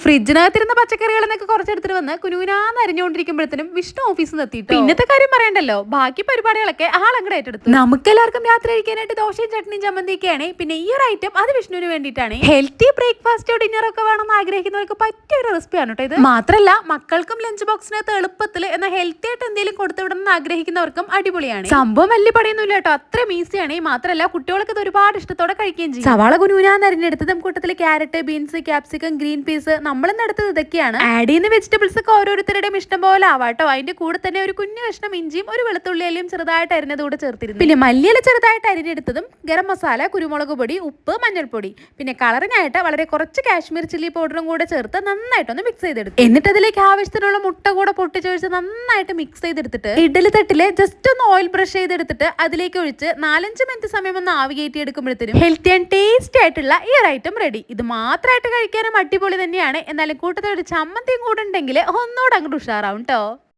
ഫ്രിഡ്ജിനകത്തിരുന്ന പച്ചക്കറികൾ എന്നൊക്കെ കുറച്ചെടുത്തിട്ട് വന്ന് കുനുകുനാന്ന് അരിഞ്ഞുകൊണ്ടിരിക്കുമ്പോഴത്തേനും വിഷ്ണു ഓഫീസിൽ നിന്ന് എത്തിയിട്ട് ഇന്നത്തെ കാര്യം പറയണ്ടല്ലോ, ബാക്കി പരിപാടികളൊക്കെ ആളങ്ങടെ ഏറ്റെടുത്തു. നമുക്ക് എല്ലാവർക്കും രാത്രി കഴിക്കാനായിട്ട് ദോശയും ചട്നിയും ചമ്മന്തിയൊക്കെയാണ്. പിന്നെ ഈ ഒരു ഐറ്റം അത് വിഷ്ണുവിന് വേണ്ടിയിട്ടാണ്. ഹെൽത്തി ബ്രേക്ക്ഫാസ്റ്റോ ഡിന്നറോ ഒക്കെ വേണമെന്ന് ആഗ്രഹിക്കുന്നവർക്ക് പറ്റിയ ഒരു റെസിപ്പിയാണ് കേട്ടോ ഇത്. മാത്രമല്ല മക്കൾക്കും ലഞ്ച് ബോക്സിനകത്ത് എളുപ്പത്തിൽ എന്നാൽ ഹെൽത്തി ആയിട്ട് എന്തെങ്കിലും കൊടുത്തുവിടണമെന്ന് ആഗ്രഹിക്കുന്നവർക്കും അടിപൊളിയാണ്. സംഭവം വലിയ പണിയൊന്നുമില്ല കേട്ടോ, അത്രയും ഈസിയാണ്. മാത്രമല്ല കുട്ടികൾക്ക് ഇത് ഒരുപാട് ഇഷ്ടത്തോടെ കഴിക്കുകയും ചെയ്യും. സവാള കുനുകുനാന്ന് അരിഞ്ഞെടുത്തതും കൂട്ടത്തിൽ carrot, beans, capsicum, green peas നമ്മളിന്ന് എടുത്തത് ഇതൊക്കെയാണ്. ആഡ് ചെയ്യുന്ന വെജിറ്റബിൾസ് ഒക്കെ ഓരോരുത്തരുടെയും ഇഷ്ടം പോലെ ആവാട്ടോ. അതിന്റെ കൂടെ തന്നെ ഒരു കുഞ്ഞു കഷ്ണം ഇഞ്ചിയും ഒരു വെളുത്തുള്ളിയിലും ചെറുതായിട്ട് അരിഞ്ഞത് കൂടെ ചേർത്തിരുന്നു. പിന്നെ മല്ലിയില ചെറുതായിട്ട് അരിഞ്ഞെടുത്തതും ഗരം മസാല, കുരുമുളക് പൊടി, ഉപ്പ്, മഞ്ഞൾപ്പൊടി, പിന്നെ കളറിനായിട്ട് വളരെ കുറച്ച് കാശ്മീർ ചില്ലി പൗഡറും കൂടെ ചേർത്ത് നന്നായിട്ടൊന്ന് മിക്സ് ചെയ്തെടുത്തു. എന്നിട്ട് അതിലേക്ക് ആവശ്യത്തിനുള്ള മുട്ട കൂടെ പൊട്ടിച്ചൊഴിച്ച് നന്നായിട്ട് മിക്സ് ചെയ്തെടുത്തിട്ട് ഇഡ്ഡലി തട്ടില് ജസ്റ്റ് ഒന്ന് ഓയിൽ ബ്രഷ് ചെയ്തെടുത്തിട്ട് അതിലേക്ക് ഒഴിച്ച് 4-5 മിനിറ്റ് സമയം ഒന്ന് ആവി കയറ്റി എടുക്കുമ്പോഴത്തേനും ഹെൽത്തി ആൻഡ് ടേസ്റ്റി ആയിട്ടുള്ള ഈ ഒരു ഐറ്റം റെഡി. ഇത് മാത്രമായിട്ട് കഴിക്കാനും അടിപൊളി തന്നെയാണ്. എന്നാലും കൂട്ടത്തിൽ ഒരു ചമ്മന്തിയും കൂടെ ഉണ്ടെങ്കിൽ ഒന്നുകൂടെ അങ്ങോട്ട് ഉഷാറാവും കേട്ടോ.